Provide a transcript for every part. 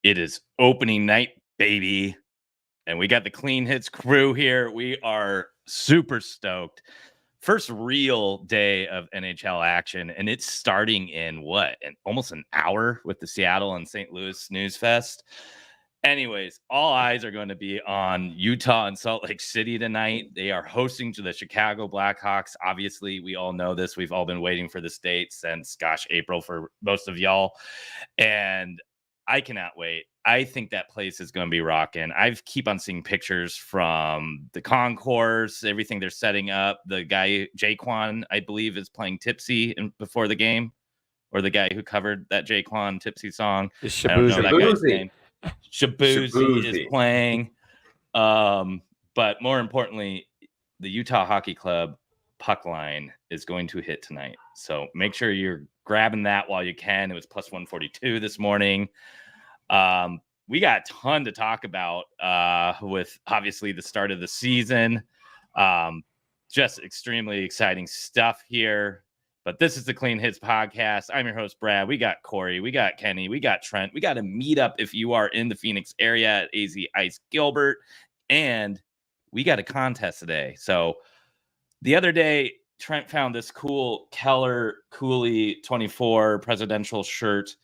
It is opening night, baby. And we got the Clean Hits crew here. We are super stoked. First real day of NHL action, and it's starting in almost an hour with the Seattle and St. Louis Snooze Fest. Anyways, all eyes are going to be on Utah and Salt Lake City tonight. They are hosting to the Chicago Blackhawks. Obviously, we all know this. We've all been waiting for this date since, April for most of y'all. And I cannot wait. I think that place is going to be rocking. I keep on seeing pictures from the concourse, everything they're setting up. The guy, Jaquan, I believe, is playing Tipsy before the game, or the guy who covered that Jaquan Tipsy song. I don't know that guy's name. Shabuzi is playing. But more importantly, the Utah Hockey Club puck line is going to hit tonight. So make sure you're grabbing that while you can. It was plus 142 this morning. We got a ton to talk about with obviously the start of the season. Just extremely exciting stuff here. But this is the Clean Hits podcast. I'm your host, Brad. We got Corey, we got Kenny, we got Trent. We got a meetup if you are in the Phoenix area at AZ Ice Gilbert. And we got a contest today. So the other day, Trent found this cool Keller Cooley 24 presidential shirt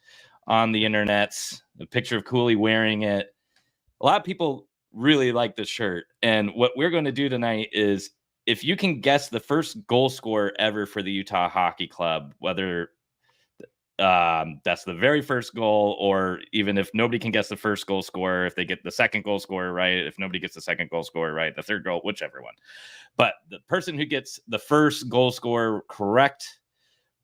on the internet. A picture of Cooley wearing it. A lot of people really like this shirt. And what we're going to do tonight is, if you can guess the first goal scorer ever for the Utah Hockey Club, whether that's the very first goal, or even if nobody can guess the first goal scorer, if they get the second goal scorer right, if nobody gets the second goal scorer right, the third goal, whichever one. But the person who gets the first goal scorer correct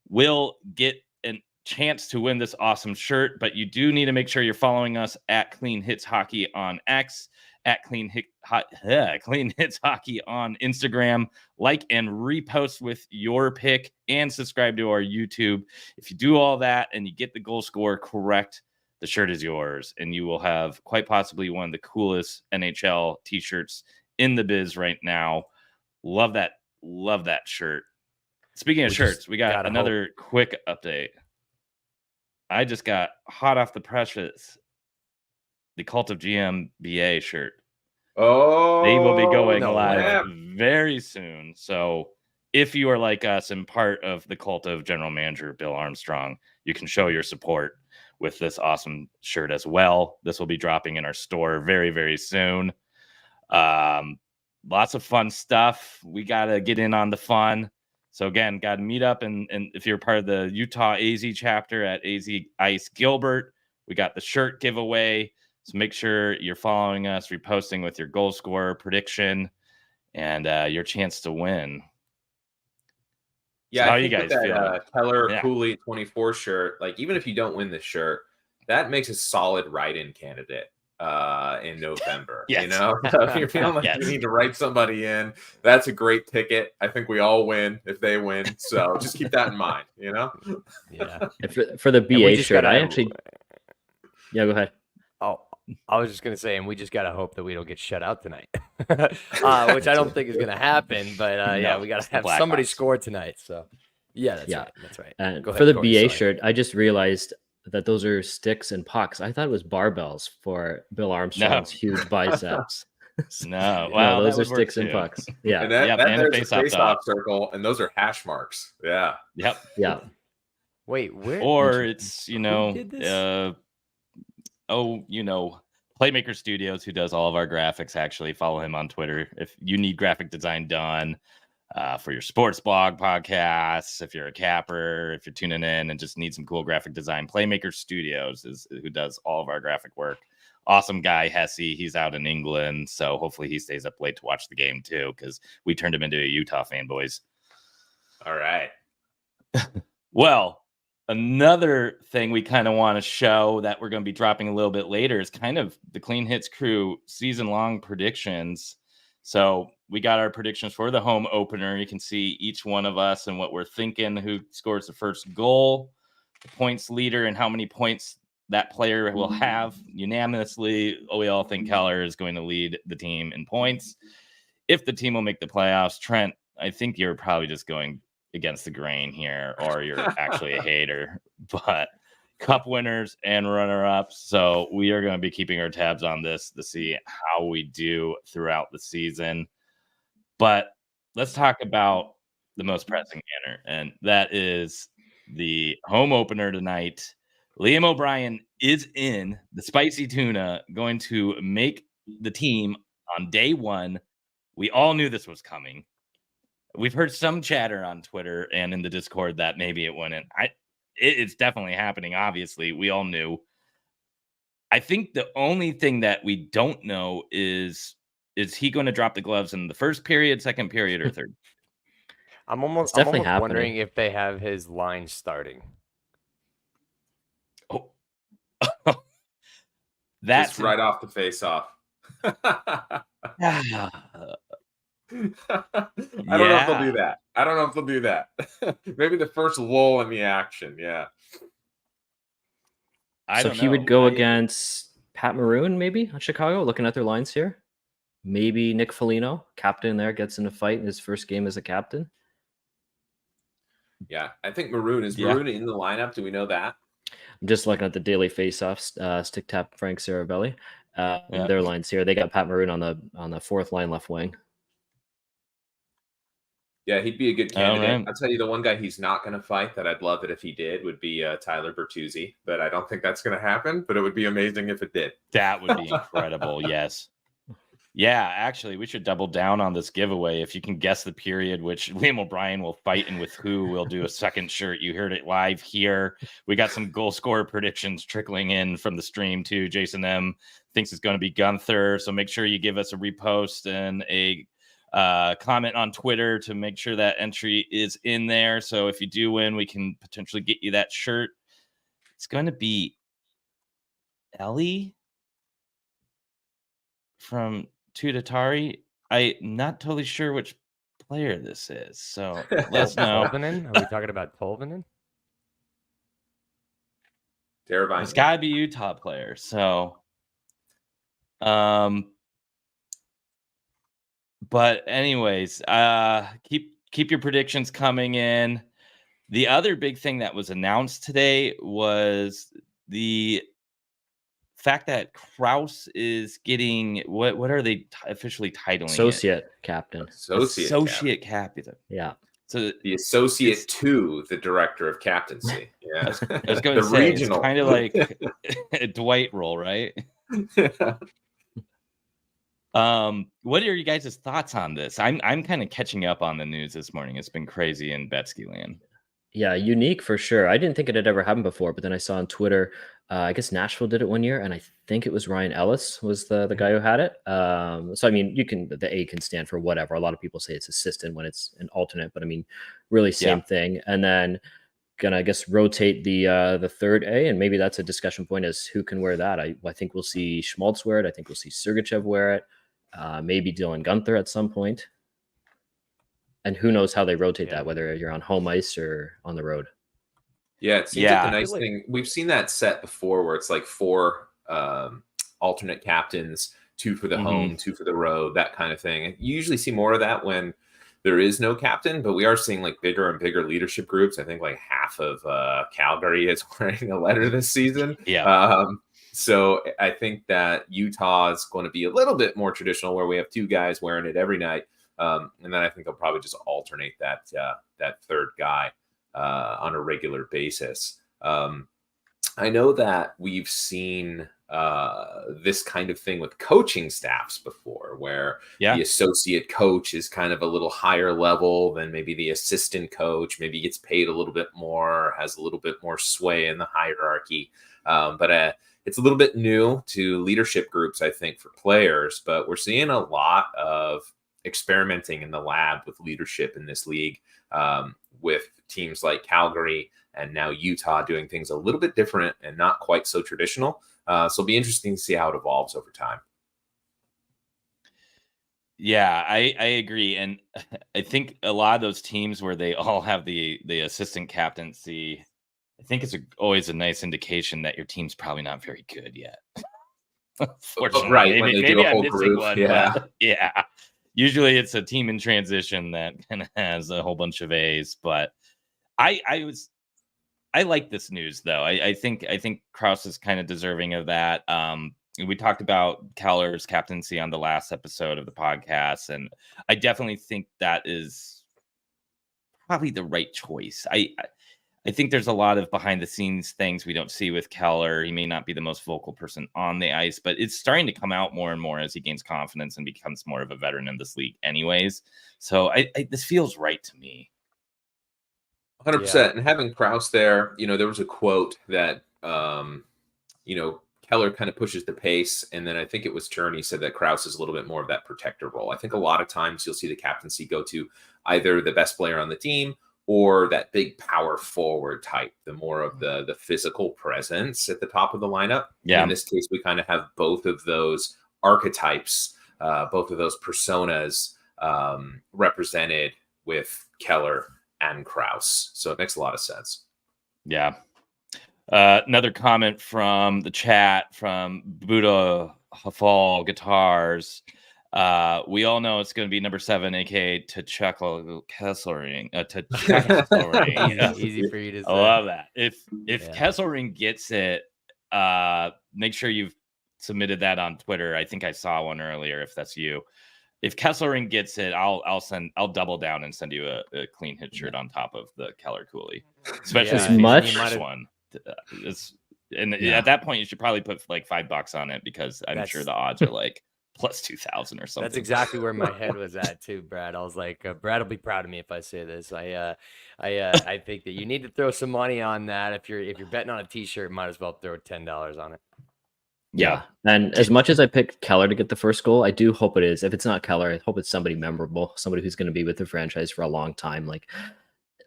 will get a chance to win this awesome shirt. But you do need to make sure you're following us at Clean Hits Hockey on X, at Clean Hits Hockey on Instagram. Like and repost with your pick, and subscribe to our YouTube. If you do all that and you get the goal score correct, the shirt is yours, and you will have quite possibly one of the coolest NHL t-shirts in the biz right now. Love that shirt. Speaking of shirts, we got another quick update. I just got hot off the presses the Cult of GMBA shirt. Oh, they will be going live very soon. So if you are like us and part of the cult of General Manager Bill Armstrong, you can show your support with this awesome shirt as well. This will be dropping in our store very, very soon. Lots of fun stuff. We got to get in on the fun. So again, got to meet up. And if you're part of the Utah AZ chapter at AZ Ice Gilbert, we got the shirt giveaway. So make sure you're following us, reposting with your goal scorer prediction, and your chance to win. Yeah, so how you guys feel? Keller Cooley 24 shirt. Like, even if you don't win this shirt, that makes a solid write-in candidate in November. Yes. You know, so if you're feeling like you need to write somebody in, that's a great ticket. I think we all win if they win. So just keep that in mind. You know. Yeah. For the BA shirt, go ahead. Oh, I was just going to say, and we just got to hope that we don't get shut out tonight, which I don't think is going to happen. But we got to have somebody score tonight. So, that's right. And for the BA shirt, I just realized that those are sticks and pucks. I thought it was barbells for Bill Armstrong's huge biceps. No, those are sticks and pucks. Yeah. And there's a face-off circle, and those are hash marks. Yeah. Yep. Yeah. Wait, where? Or it's, Playmaker Studios, who does all of our graphics. Actually, follow him on Twitter if you need graphic design done for your sports blog podcasts. If you're a capper, if you're tuning in and just need some cool graphic design, Playmaker Studios is who does all of our graphic work. Awesome guy, Hesse. He's out in England, so hopefully he stays up late to watch the game too, because we turned him into a Utah fan, boys. All right. Well, another thing we kind of want to show that we're going to be dropping a little bit later is kind of the Clean Hits crew season-long predictions. So we got our predictions for the home opener. You can see each one of us and what we're thinking, who scores the first goal, the points leader, and how many points that player will have. Unanimously, we all think Keller is going to lead the team in points. If the team will make the playoffs, Trent, I think you're probably just going against the grain here, or you're actually a hater. But cup winners and runner-ups. So we are going to be keeping our tabs on this to see how we do throughout the season. But let's talk about the most pressing matter, and that is the home opener tonight. Liam O'Brien is in the Spicy Tuna, going to make the team on day one. We all knew this was coming. We've heard some chatter on Twitter and in the Discord that maybe it wouldn't. It's definitely happening. Obviously, we all knew. I think the only thing that we don't know is he going to drop the gloves in the first period, second period, or third? I'm almost wondering if they have his line starting. Oh, that's right off the face-off. Yeah. I don't know if they'll do that. I don't know if they'll do that. Maybe the first lull in the action. Yeah. So he would go against Pat Maroon, maybe on Chicago, looking at their lines here. Maybe Nick Foligno, captain there, gets in a fight in his first game as a captain. Yeah, I think Maroon is Maroon in the lineup. Do we know that? I'm just looking at the daily face-offs. Stick tap Frank Sarabelli. Their lines here. They got Pat Maroon on the fourth line left wing. Yeah, he'd be a good candidate. I'll tell you, the one guy he's not going to fight that I'd love it if he did would be Tyler Bertuzzi, but I don't think that's going to happen. But it would be amazing if it did. That would be incredible. Yes. Yeah, actually, we should double down on this giveaway. If you can guess the period which Liam O'Brien will fight and with who, we'll do a second shirt. You heard it live here. We got some goal scorer predictions trickling in from the stream too. Jason M thinks it's going to be Gunther, so make sure you give us a repost and a comment on Twitter to make sure that entry is in there. So if you do win, we can potentially get you that shirt. It's going to be Ellie from Tutatari. I'm not totally sure which player this is, so let's know. Tolvanen? Are we talking about Tolvanen? It's got to be Utah player. So, but anyways, keep your predictions coming in. The other big thing that was announced today was the fact that Kraus is getting what are they officially titling associate captain. Associate captain. Yeah. So the associate to the director of captaincy. Yeah. I was going to say regional. It's kind of like a Dwight role, right? What are you guys' thoughts on this? I'm kind of catching up on the news this morning. It's been crazy in Betsky land. Yeah, unique for sure. I didn't think it had ever happened before, but then I saw on Twitter, I guess Nashville did it one year, and I think it was Ryan Ellis was the guy who had it. So, I mean, the A can stand for whatever. A lot of people say it's assistant when it's an alternate, but I mean, really same thing. And then gonna, I guess, rotate the third A, and maybe that's a discussion point as who can wear that. I think we'll see Schmaltz wear it. I think we'll see Sergachev wear it. Maybe Dylan Gunther at some point. And who knows how they rotate that, whether you're on home ice or on the road. Yeah, it seems like the nice thing. We've seen that set before where it's like 4 alternate captains, 2 for the home, 2 for the road, that kind of thing. And you usually see more of that when there is no captain, but we are seeing like bigger and bigger leadership groups. I think like half of Calgary is wearing a letter this season. Yeah. So I think that Utah is going to be a little bit more traditional where we have 2 guys wearing it every night. And then I think they'll probably just alternate that third guy on a regular basis. I know that we've seen this kind of thing with coaching staffs before, where the associate coach is kind of a little higher level than maybe the assistant coach, maybe gets paid a little bit more, has a little bit more sway in the hierarchy. But it's a little bit new to leadership groups, I think, for players, but we're seeing a lot of experimenting in the lab with leadership in this league, with teams like Calgary and now Utah doing things a little bit different and not quite so traditional. So it'll be interesting to see how it evolves over time. Yeah, I agree. And I think a lot of those teams where they all have the assistant captaincy, I think it's always a nice indication that your team's probably not very good yet. Fortunately, right, maybe I'm missing one. Yeah. Usually it's a team in transition that kind of has a whole bunch of A's, but I was I like this news though. I think Krause is kind of deserving of that. We talked about Keller's captaincy on the last episode of the podcast, and I definitely think that is probably the right choice. I think there's a lot of behind the scenes things we don't see with Keller. He may not be the most vocal person on the ice, but it's starting to come out more and more as he gains confidence and becomes more of a veteran in this league anyways. So this feels right to me. 100%. And having Krause there, there was a quote that, Keller kind of pushes the pace. And then I think it was Cherney said that Krause is a little bit more of that protector role. I think a lot of times you'll see the captaincy go to either the best player on the team or that big power forward type, the more of the physical presence at the top of the lineup. Yeah. In this case, we kind of have both of those archetypes, both of those personas represented with Keller and Krause. So it makes a lot of sense. Yeah. Another comment from the chat from Buddha Hafal Guitars. We all know it's going to be number 7, aka T'Challa Kesselring. Easy for you to say. I love that. If Kesselring gets it, make sure you've submitted that on Twitter. I think I saw one earlier. If that's you, if Kesselring gets it, I'll double down and send you a clean hit shirt on top of the Keller Coolie, especially As much one. At that point, you should probably put like $5 on it because I'm sure the odds are like plus 2,000 or something. That's exactly where my head was at too, Brad. I was like, Brad will be proud of me if I say this. I think that you need to throw some money on that. If you're betting on a T-shirt, might as well throw $10 on it. Yeah. And as much as I picked Keller to get the first goal, I do hope it is. If it's not Keller, I hope it's somebody memorable, somebody who's going to be with the franchise for a long time.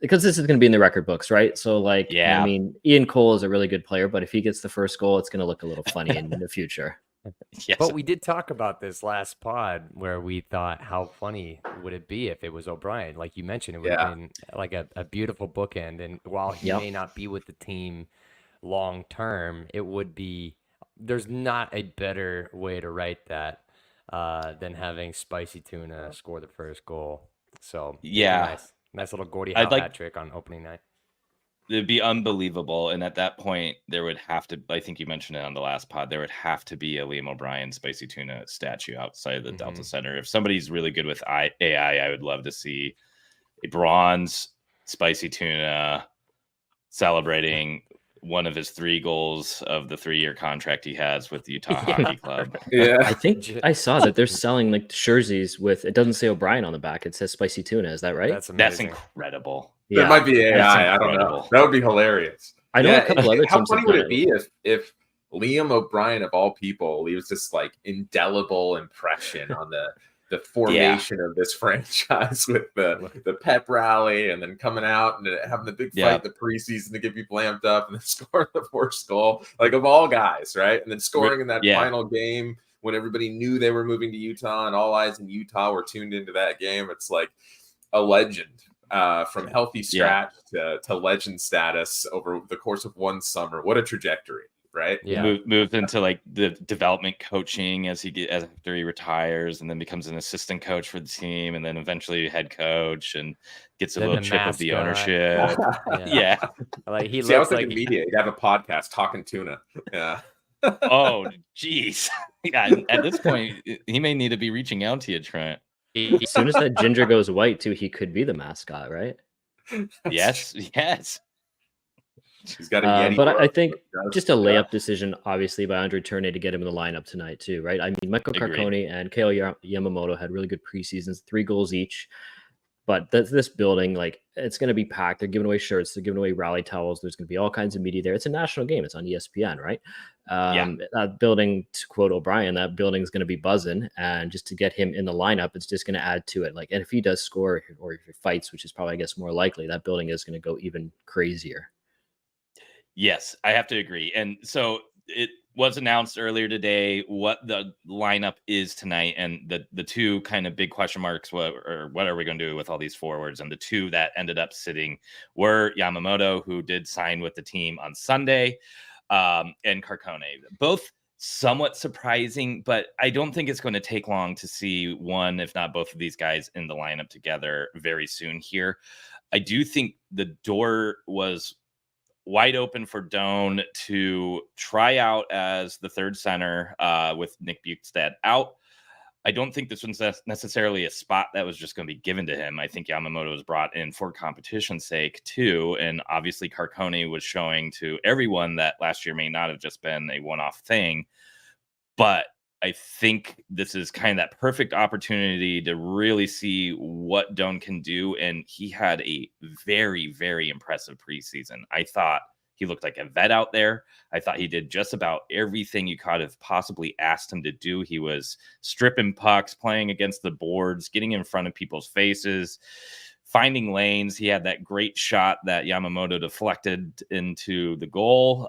Because this is going to be in the record books, right? So, I mean, Ian Cole is a really good player, but if he gets the first goal, it's going to look a little funny in the future. Yes. But we did talk about this last pod where we thought, how funny would it be if it was O'Brien? Like you mentioned, it would have been like a beautiful bookend. And while he may not be with the team long term, it would be. There's not a better way to write that than having Spicy Tuna score the first goal. So nice little Gordie Howe hat trick on opening night. It'd be unbelievable. And at that point, there would have to, I think you mentioned it on the last pod, there would have to be a Liam O'Brien Spicy Tuna statue outside of the Delta Center. If somebody's really good with AI, I would love to see a bronze Spicy Tuna celebrating one of his 3 goals of the 3-year contract he has with the Utah Hockey Club. Yeah. I think I saw that they're selling jerseys with, it doesn't say O'Brien on the back. It says Spicy Tuna. Is that right? That's incredible. There might be AI. I don't know. That would be hilarious. I know a couple other teams. How funny would it be if Liam O'Brien of all people leaves this indelible impression on the formation of this franchise with the pep rally and then coming out and having the big fight in the preseason to get people amped up and then scoring the first goal, of all guys, right? And then scoring in that final game when everybody knew they were moving to Utah and all eyes in Utah were tuned into that game. It's like a legend. From healthy scratch to legend status over the course of one summer. What a trajectory, right? Yeah. Moved into the development coaching after he retires, and then becomes an assistant coach for the team, and then eventually head coach, and gets a little chip of the ownership. He looks like media. He'd have a podcast talking tuna. Yeah. Oh, geez. Yeah. At this point, he may need to be reaching out to you, Trent. As soon as that ginger goes white, too, he could be the mascot, right? Yes. He's got a Yeti. But I think just a layup decision, obviously, by Andre Tourné to get him in the lineup tonight, too, right? I mean, Michael Carcone and Kale Yamamoto had really good preseasons, 3 goals each. But this building, it's going to be packed. They're giving away shirts. They're giving away rally towels. There's going to be all kinds of media there. It's a national game. It's on ESPN, right? That building, to quote O'Brien, that building is going to be buzzing. And just to get him in the lineup, it's just going to add to it. And if he does score or if he fights, which is probably, I guess, more likely, that building is going to go even crazier. Yes, I have to agree. And so it was announced earlier today what the lineup is tonight, and the 2 kind of big question marks, what are we going to do with all these forwards? And the 2 that ended up sitting were Yamamoto, who did sign with the team on Sunday, and Carcone. Both somewhat surprising, but I don't think it's going to take long to see one, if not both of these guys in the lineup together very soon here. I do think the door was wide open for Doan to try out as the third center with Nick Bjugstad out. I don't think this was necessarily a spot that was just going to be given to him. I think Yamamoto was brought in for competition's sake too. And obviously Carcone was showing to everyone that last year may not have just been a one-off thing. But I think this is kind of that perfect opportunity to really see what Doan can do. And he had a very, very impressive preseason. I thought he looked like a vet out there. I thought he did just about everything you could have possibly asked him to do. He was stripping pucks, playing against the boards, getting in front of people's faces, finding lanes. He had that great shot that Yamamoto deflected into the goal.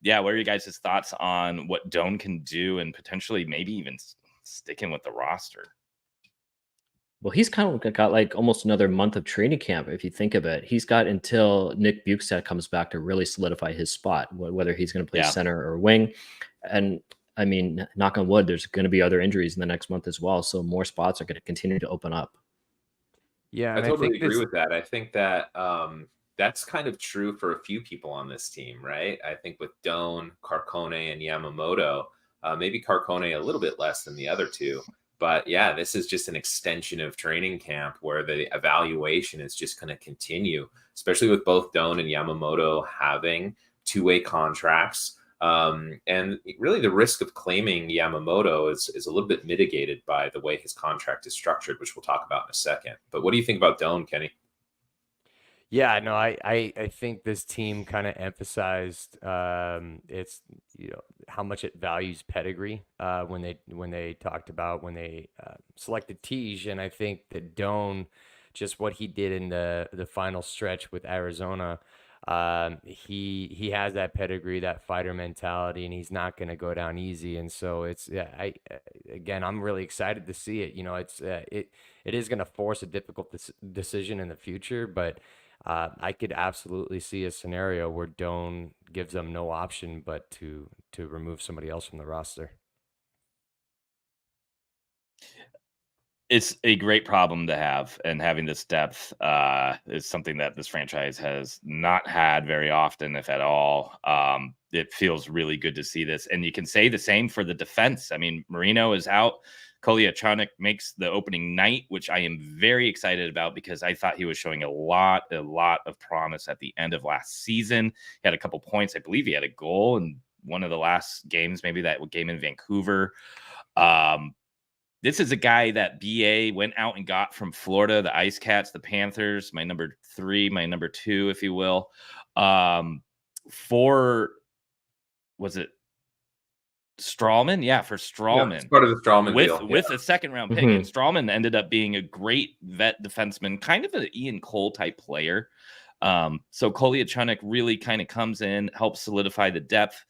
Yeah, what are you guys' thoughts on what Doan can do and potentially maybe even sticking with the roster? Well, he's kind of got like almost another month of training camp. If you think of it, he's got until Nick Bjugstad comes back to really solidify his spot, whether he's going to play center or wing. And I mean, knock on wood, there's going to be other injuries in the next month as well. So more spots are going to continue to open up. Yeah, I totally agree with that. I think that that's kind of true for a few people on this team, right? I think with Doan, Carcone, and Yamamoto, maybe Carcone a little bit less than the other two. But yeah, this is just an extension of training camp where the evaluation is just going to continue, especially with both Doan and Yamamoto having two-way contracts. And really the risk of claiming Yamamoto is a little bit mitigated by the way his contract is structured, which we'll talk about in a second. But what do you think about Doan, Kenny? Yeah, no, I think this team kind of emphasized it's how much it values pedigree when they talked about when they selected Tej, and I think that Doan, just what he did in the final stretch with Arizona, he has that pedigree, that fighter mentality, and he's not going to go down easy. And so I'm really excited to see it. It is going to force a difficult decision in the future, but I could absolutely see a scenario where Doan gives them no option but to remove somebody else from the roster. It's a great problem to have, and having this depth is something that this franchise has not had very often, if at all. It feels really good to see this, and you can say the same for the defense. I mean, Marino is out. Kolyachonok makes the opening night, which I am very excited about because I thought he was showing a lot of promise at the end of last season. He had a couple points. I believe he had a goal in one of the last games, maybe that game in Vancouver. This is a guy that BA went out and got from Florida, the Ice Cats, the Panthers, my number 3, my number 2, if you will. Was it Strawman? Yeah, for Strawman. Yeah, it's part of the Strawman deal. With a second round pick. And Strawman ended up being a great vet defenseman, kind of an Ian Cole type player. So Kolyachonok really kind of comes in, helps solidify the depth.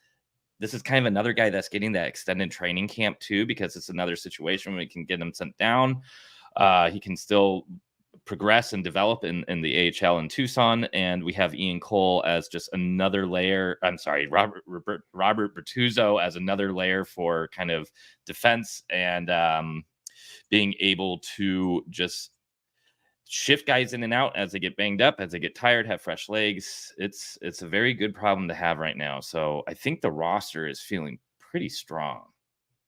This is kind of another guy that's getting that extended training camp too, because it's another situation where we can get him sent down. He can still progress and develop in the AHL in Tucson, and we have Ian Cole as just another layer. I'm sorry, Robert Bertuzzo as another layer for kind of defense and being able to just shift guys in and out as they get banged up, as they get tired, have fresh legs. It's a very good problem to have right now. So I think the roster is feeling pretty strong.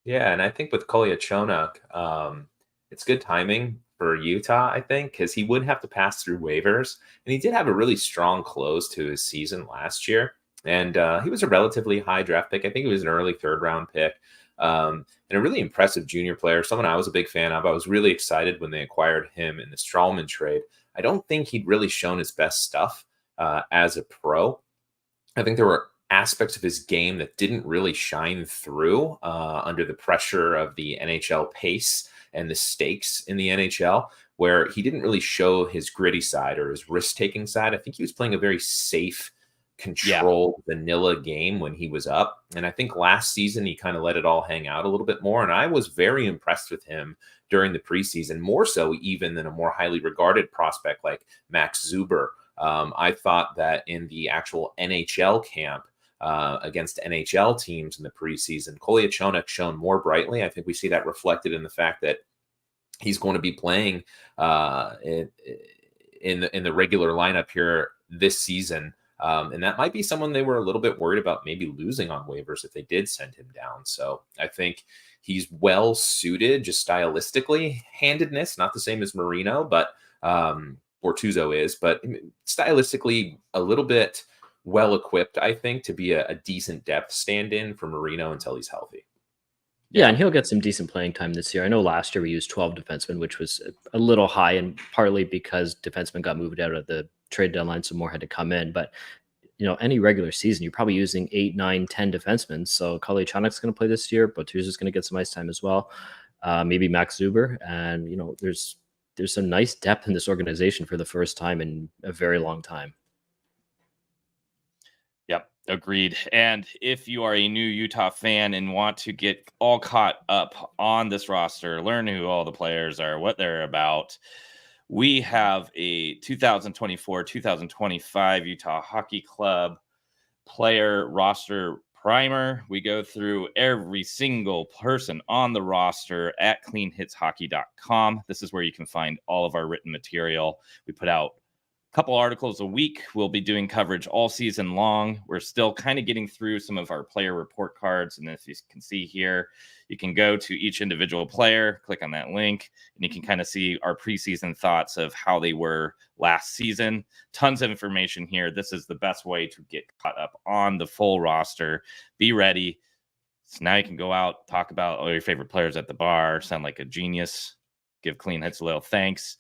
Yeah, and I think with Kolyachonok, it's good timing for Utah, I think, because he would have to pass through waivers. And he did have a really strong close to his season last year. And he was a relatively high draft pick. I think he was an early 3rd round pick. And a really impressive junior player, someone I was a big fan of. I was really excited when they acquired him in the Strawman trade. I don't think he'd really shown his best stuff as a pro. I think there were aspects of his game that didn't really shine through under the pressure of the NHL pace and the stakes in the NHL, where he didn't really show his gritty side or his risk-taking side. I think he was playing a very safe, controlled, vanilla game when he was up. And I think last season he kind of let it all hang out a little bit more. And I was very impressed with him during the preseason, more so even than a more highly regarded prospect like Max Zuber. I thought that in the actual NHL camp, against NHL teams in the preseason, Kolyachonok shone more brightly. I think we see that reflected in the fact that he's going to be playing in the regular lineup here this season And that might be someone they were a little bit worried about maybe losing on waivers if they did send him down. So I think he's well suited just stylistically. Handedness, not the same as Marino, but Bortuzzo is, but stylistically a little bit well equipped, I think, to be a decent depth stand-in for Marino until he's healthy. Yeah, and he'll get some decent playing time this year. I know last year we used 12 defensemen, which was a little high, and partly because defensemen got moved out of the trade deadline, so more had to come in. But any regular season, you're probably using 8, 9, 10 defensemen. So Kolyachonok's going to play this year. Bortuzzo's going to get some ice time as well. Maybe Max Zuber, and there's some nice depth in this organization for the first time in a very long time. Yep, agreed. And if you are a new Utah fan and want to get all caught up on this roster, learn who all the players are, what they're about, we have a 2024-2025 Utah Hockey Club player roster primer. We go through every single person on the roster at cleanhitshockey.com. This is where you can find all of our written material. We put out a couple articles a week. We'll be doing coverage all season long. We're still kind of getting through some of our player report cards. And if you can see here, you can go to each individual player, click on that link, and you can kind of see our preseason thoughts of how they were last season. Tons of information here. This is the best way to get caught up on the full roster. Be ready. So now you can go out, talk about all your favorite players at the bar, sound like a genius, give Clean Hits a little thanks.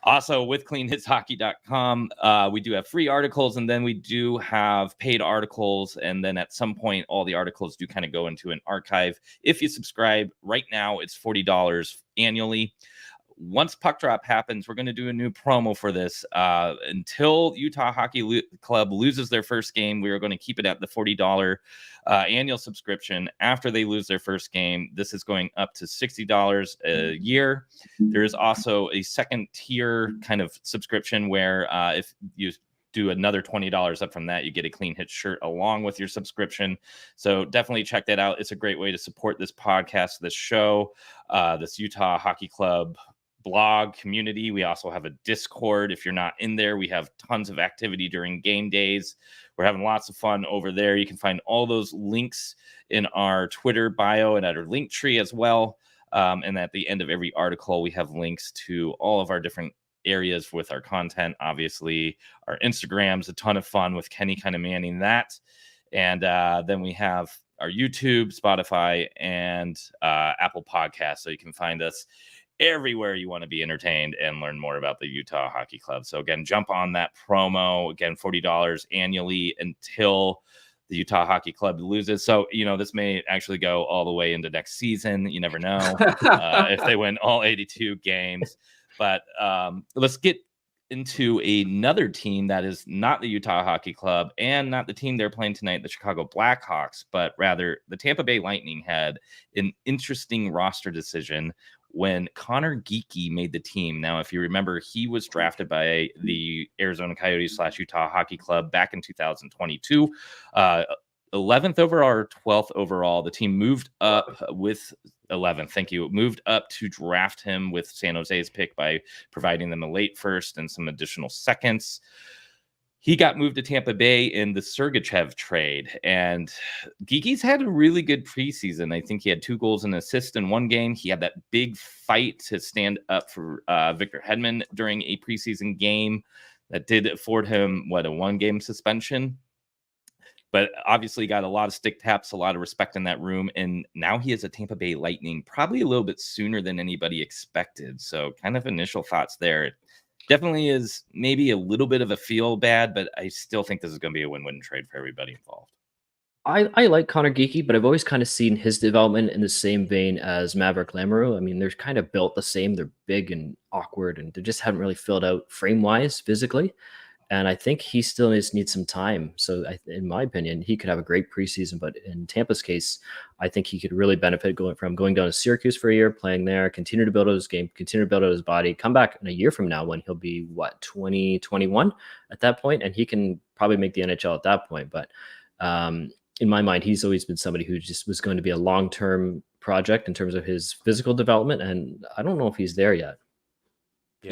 Also, with cleanhitshockey.com, we do have free articles, and then we do have paid articles. And then at some point, all the articles do kind of go into an archive. If you subscribe right now, it's $40 annually. Once puck drop happens, we're going to do a new promo for this. Until Utah Hockey Club loses their first game, we are going to keep it at the $40 annual subscription. After they lose their first game, this is going up to $60 a year. There is also a second tier kind of subscription where if you do another $20 up from that, you get a Clean Hits shirt along with your subscription. So definitely check that out. It's a great way to support this podcast, this show, this Utah Hockey Club blog community. We also have a Discord. If you're not in there, we have tons of activity during game days. We're having lots of fun over there. You can find all those links in our Twitter bio and at our link tree as well. And at the end of every article, we have links to all of our different areas with our content. Obviously, our Instagram's a ton of fun with Kenny kind of manning that. And then we have our YouTube, Spotify, and Apple Podcasts. So you can find us everywhere you want to be entertained and learn more about the Utah Hockey Club. So again, jump on that promo. Again, $40 annually until the Utah Hockey Club loses. So, this may actually go all the way into next season. You never know if they win all 82 games. But let's get into another team that is not the Utah Hockey Club and not the team they're playing tonight, the Chicago Blackhawks, but rather the Tampa Bay Lightning had an interesting roster decision when Connor Geekie made the team. Now, if you remember, he was drafted by the Arizona Coyotes / Utah Hockey Club back in 2022. 11th overall or 12th overall. The team moved up with 11th. Thank you. Moved up to draft him with San Jose's pick by providing them a late first and some additional seconds. He got moved to Tampa Bay in the Sergachev trade, and Geekie's had a really good preseason. I think he had 2 goals and an assist in one game. He had that big fight to stand up for Victor Hedman during a preseason game that did afford him, a 1-game suspension. But obviously got a lot of stick taps, a lot of respect in that room. And now he is a Tampa Bay Lightning, probably a little bit sooner than anybody expected. So kind of initial thoughts there. Definitely is maybe a little bit of a feel bad, but I still think this is going to be a win-win trade for everybody involved. I like Connor Geekie, but I've always kind of seen his development in the same vein as Maverick Lamoureux. I mean, they're kind of built the same. They're big and awkward, and they just haven't really filled out frame-wise physically. And I think he still needs some time. So in my opinion, he could have a great preseason, but in Tampa's case, I think he could really benefit going down to Syracuse for a year, playing there, continue to build out his game, continue to build out his body, come back in a year from now when he'll be 2021 at that point, and he can probably make the NHL at that point. But in my mind, he's always been somebody who just was going to be a long-term project in terms of his physical development, and I don't know if he's there yet.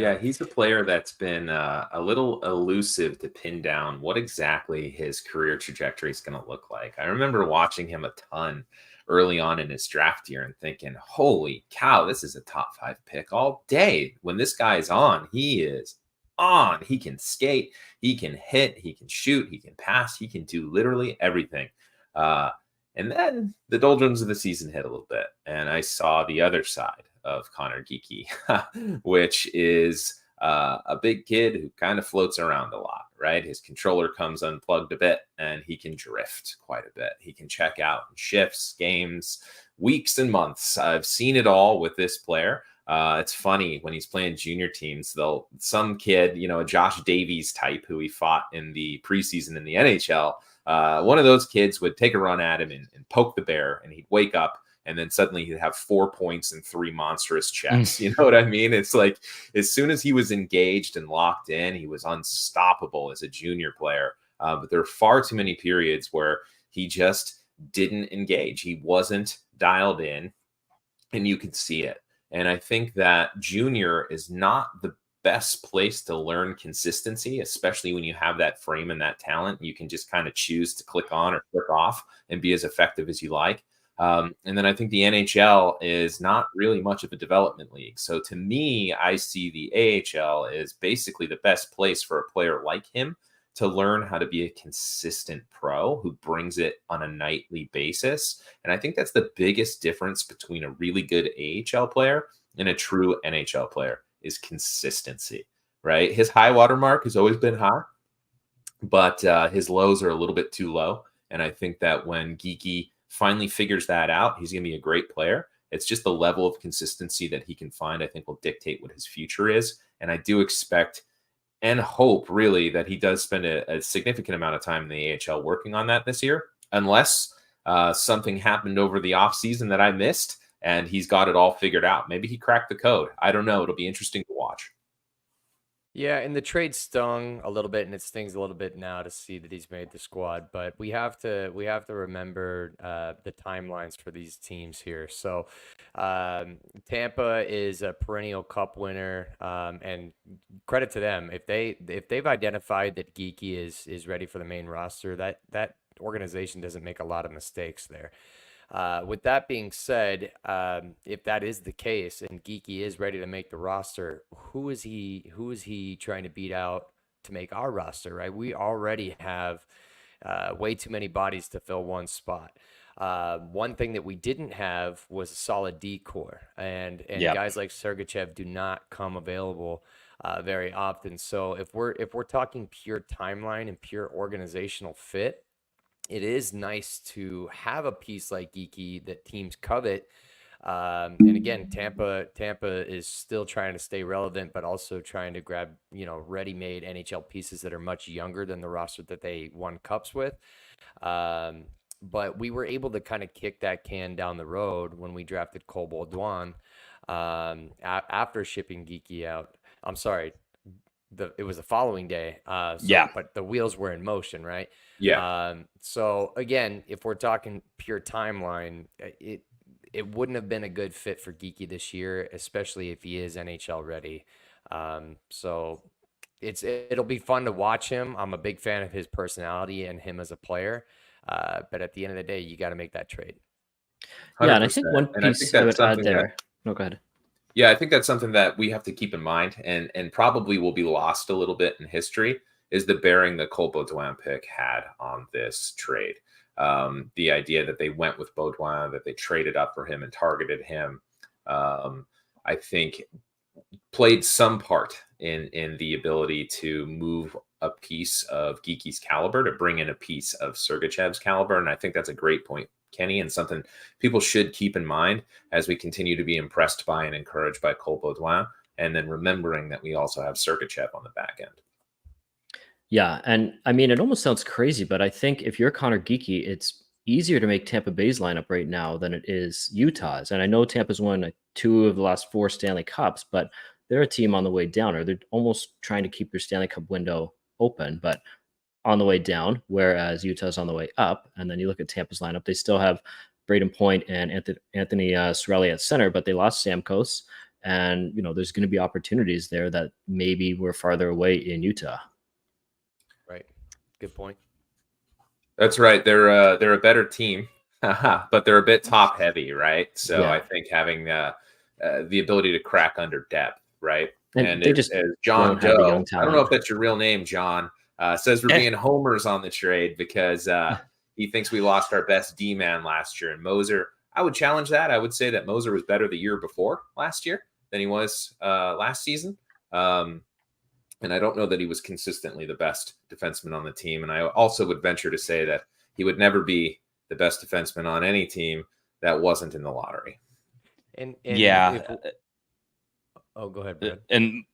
Yeah, he's a player that's been a little elusive to pin down what exactly his career trajectory is going to look like. I remember watching him a ton early on in his draft year and thinking, holy cow, this is a top 5 pick all day. When this guy's on, he is on. He can skate, he can hit, he can shoot, he can pass, he can do literally everything. And then the doldrums of the season hit a little bit, and I saw the other side of Connor Geekie, which is a big kid who kind of floats around a lot, right? His controller comes unplugged a bit, and he can drift quite a bit. He can check out in shifts, games, weeks, and months. I've seen it all with this player. It's funny when he's playing junior teams, some kid, a Josh Davies type who he fought in the preseason in the NHL, one of those kids would take a run at him and poke the bear, and he'd wake up, and then suddenly he'd have 4 points and 3 monstrous checks. You know what I mean? It's like as soon as he was engaged and locked in, he was unstoppable as a junior player. But there are far too many periods where he just didn't engage. He wasn't dialed in, and you could see it. And I think that junior is not the best place to learn consistency, especially when you have that frame and that talent. You can just kind of choose to click on or click off and be as effective as you like. And then I think the NHL is not really much of a development league. So to me, I see the AHL is basically the best place for a player like him to learn how to be a consistent pro who brings it on a nightly basis. And I think that's the biggest difference between a really good AHL player and a true NHL player is consistency, right? His high water mark has always been high, but his lows are a little bit too low. And I think that when Geekie finally figures that out, he's going to be a great player. It's just the level of consistency that he can find, I think, will dictate what his future is. And I do expect and hope really that he does spend a significant amount of time in the AHL working on that this year, unless something happened over the offseason that I missed and he's got it all figured out. Maybe he cracked the code. I don't know. It'll be interesting to watch. Yeah, and the trade stung a little bit, and it stings a little bit now to see that he's made the squad. But we have to remember the timelines for these teams here. So Tampa is a perennial Cup winner, and credit to them if they've identified that Geekie is ready for the main roster. That organization doesn't make a lot of mistakes there. With that being said, if that is the case and Geekie is ready to make the roster, who is he trying to beat out to make our roster, right? We already have way too many bodies to fill one spot. One thing that we didn't have was a solid D core, and guys like Sergachev do not come available very often. So if we're talking pure timeline and pure organizational fit, it is nice to have a piece like Geekie that teams covet. And again, Tampa is still trying to stay relevant, but also trying to grab, ready-made NHL pieces that are much younger than the roster that they won cups with. But we were able to kind of kick that can down the road when we drafted Cole Baudouin after shipping Geekie out. I'm sorry. It was the following day. But the wheels were in motion, right? Yeah. So again, if we're talking pure timeline, it wouldn't have been a good fit for Geekie this year, especially if he is NHL ready. So it'll be fun to watch him. I'm a big fan of his personality and him as a player. But at the end of the day, you got to make that trade. 100%. Yeah, and I think one piece I would add there. No, go ahead. Yeah, I think that's something that we have to keep in mind and probably will be lost a little bit in history is the bearing the Cole Baudouin pick had on this trade. The idea that they went with Baudouin, that they traded up for him and targeted him, I think played some part in the ability to move a piece of Geekie's caliber to bring in a piece of Sergachev's caliber. And I think that's a great point, Kenny, and something people should keep in mind as we continue to be impressed by and encouraged by Cole Baudouin, and then remembering that we also have Sergachev on the back end. Yeah, and I mean, it almost sounds crazy, but I think if you're Connor Geekie, it's easier to make Tampa Bay's lineup right now than it is Utah's. And I know Tampa's won 2 of the last 4 Stanley Cups, but they're a team on the way down, or they're almost trying to keep their Stanley Cup window open, but on the way down, whereas Utah's on the way up. And then you look at Tampa's lineup, they still have Braden Point and Anthony Cirelli at center, but they lost Stamkos And, there's going to be opportunities there that maybe we're farther away in Utah. Right. Good point. That's right. They're a better team, but they're a bit top heavy, right? So Yeah. I think having the ability to crack under depth, right? And they just as John don't have the young Doe, I don't know talent. if that's your real name, John, says we're being homers on the trade because he thinks we lost our best D-man last year. And Moser, I would challenge that. I would say that Moser was better the year before last year than he was last season. And I don't know that he was consistently the best defenseman on the team. And I also would venture to say that he would never be the best defenseman on any team that wasn't in the lottery. And yeah. Oh, go ahead, Brad. And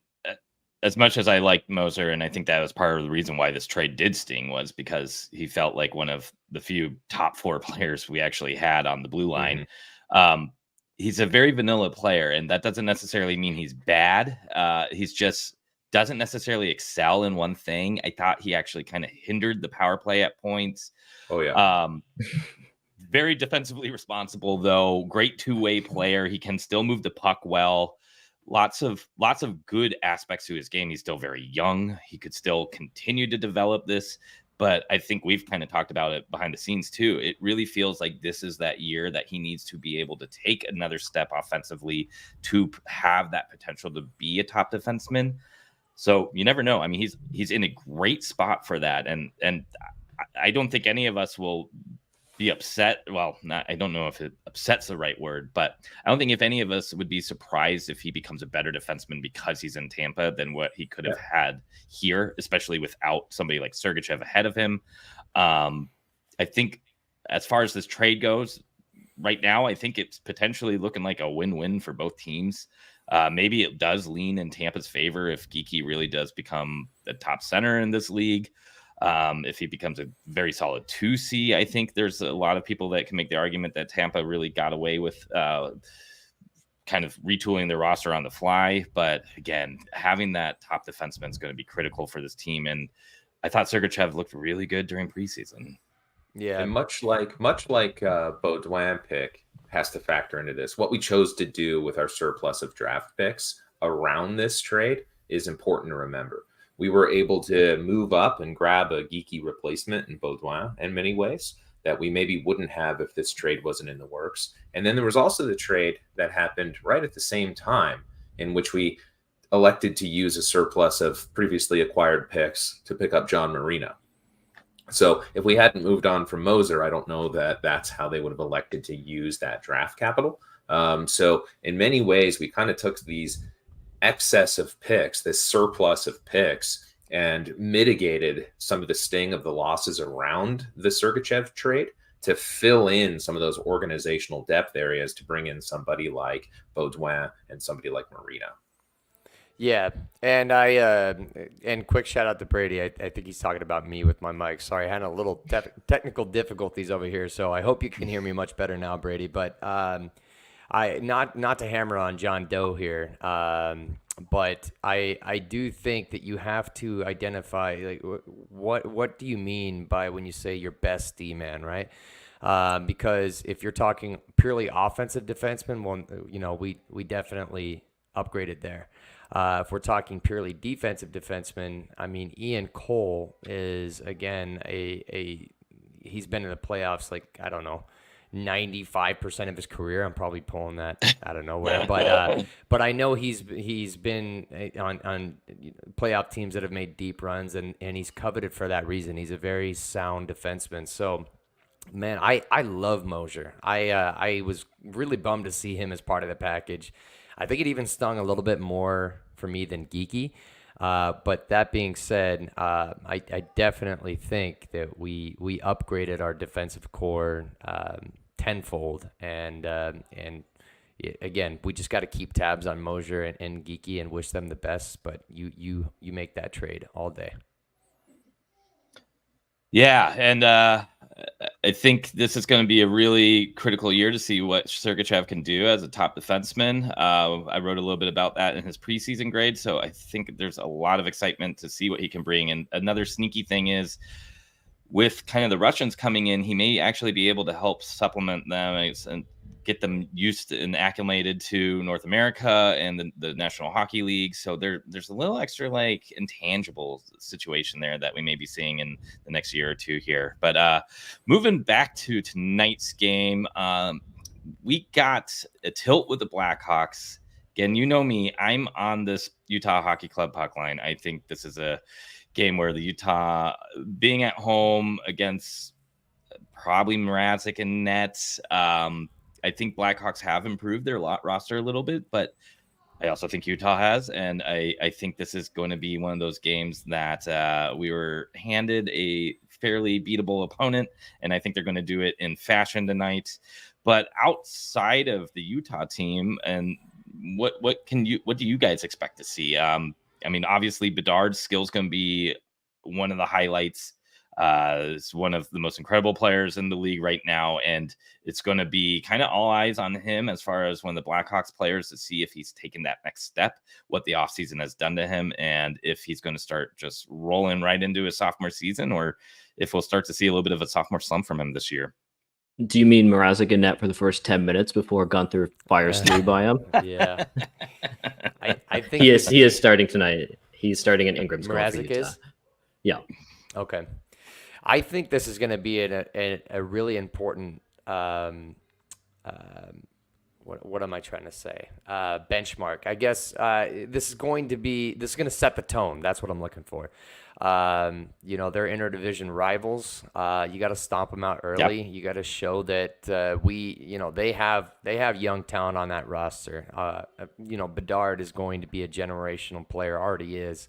as much as I liked Moser, and I think that was part of the reason why this trade did sting, was because he felt like one of the few top 4 players we actually had on the blue line. Mm-hmm. He's a very vanilla player, and that doesn't necessarily mean he's bad. He's just doesn't necessarily excel in one thing. I thought he actually kind of hindered the power play at points. Oh, yeah. Very defensively responsible, though. Great two-way player. He can still move the puck well. Lots of good aspects to his game. He's still very young. He could still continue to develop this. But I think we've kind of talked about it behind the scenes, too. It really feels like this is that year that he needs to be able to take another step offensively to have that potential to be a top defenseman. So you never know. I mean, he's in a great spot for that. And I don't think any of us will be upset. Well, I don't know if upset's the right word, but I don't think if any of us would be surprised if he becomes a better defenseman because he's in Tampa than what he could have had here, especially without somebody like Sergachev ahead of him. I think as far as this trade goes right now, I think it's potentially looking like a win-win for both teams. Maybe it does lean in Tampa's favor if Geekie really does become the top center in this league. If he becomes a very solid 2C, I think there's a lot of people that can make the argument that Tampa really got away with kind of retooling their roster on the fly. But again, having that top defenseman is going to be critical for this team. And I thought Sergachev looked really good during preseason. Yeah, and much like Baudouin pick has to factor into this. What we chose to do with our surplus of draft picks around this trade is important to remember. We were able to move up and grab a Geekie replacement in Baudouin in many ways that we maybe wouldn't have if this trade wasn't in the works. And then there was also the trade that happened right at the same time in which we elected to use a surplus of previously acquired picks to pick up John Marino. So if we hadn't moved on from Moser, I don't know that that's how they would have elected to use that draft capital. So in many ways, we kind of took these excess of picks, this surplus of picks, and mitigated some of the sting of the losses around the Sergachev trade to fill in some of those organizational depth areas to bring in somebody like Baudouin and somebody like Marino. Yeah, and and quick shout out to Brady. I think he's talking about me with my mic. Sorry, I had a little technical difficulties over here, so I hope you can hear me much better now, Brady. But I not to hammer on John Doe here, but I do think that you have to identify like what do you mean by when you say your best D-man, right? Because if you're talking purely offensive defenseman, well, we definitely upgraded there. If we're talking purely defensive defenseman, I mean, Ian Cole is, again, he's been in the playoffs, like, I don't know, 95% of his career. I'm probably pulling that out of nowhere. But I know he's been on playoff teams that have made deep runs, and he's coveted for that reason. He's a very sound defenseman. So, man, I love Moser. I was really bummed to see him as part of the package. I think it even stung a little bit more for me than Geekie. But that being said, I definitely think that we upgraded our defensive core tenfold. And again, we just got to keep tabs on Moser and Geekie and wish them the best. But you make that trade all day. Yeah, and I think this is going to be a really critical year to see what Sergachev can do as a top defenseman. I wrote a little bit about that in his preseason grade, so I think there's a lot of excitement to see what he can bring. And another sneaky thing is, with kind of the Russians coming in, he may actually be able to help supplement them and get them used and acclimated to North America and the National Hockey League. So there's a little extra like intangible situation there that we may be seeing in the next year or two here. But moving back to tonight's game, we got a tilt with the Blackhawks. Again, you know me, I'm on this Utah Hockey Club puck line. I think this is a game where the Utah being at home against probably Mrazek and Nets. I think Blackhawks have improved their roster a little bit, but I also think Utah has. And I think this is going to be one of those games that we were handed a fairly beatable opponent. And I think they're going to do it in fashion tonight. But outside of the Utah team, and what do you guys expect to see? I mean, obviously Bedard's skill is going to be one of the highlights. Is one of the most incredible players in the league right now, and it's going to be kind of all eyes on him as far as one of the Blackhawks players to see if he's taken that next step, what the offseason has done to him, and if he's going to start just rolling right into his sophomore season, or if we'll start to see a little bit of a sophomore slump from him this year. Do you mean Mrazek and net for the first 10 minutes before Gunther fires 3 by him? Yeah. I think he is starting tonight. He's starting in Ingram's goal for Mrazek Utah. is? Yeah. Okay. I think this is going to be a really important what am I trying to say? Benchmark. I guess this is going to set the tone. That's what I'm looking for. They're interdivision rivals. You got to stomp them out early. Yep. You got to show that they have young talent on that roster. Bedard is going to be a generational player, already is.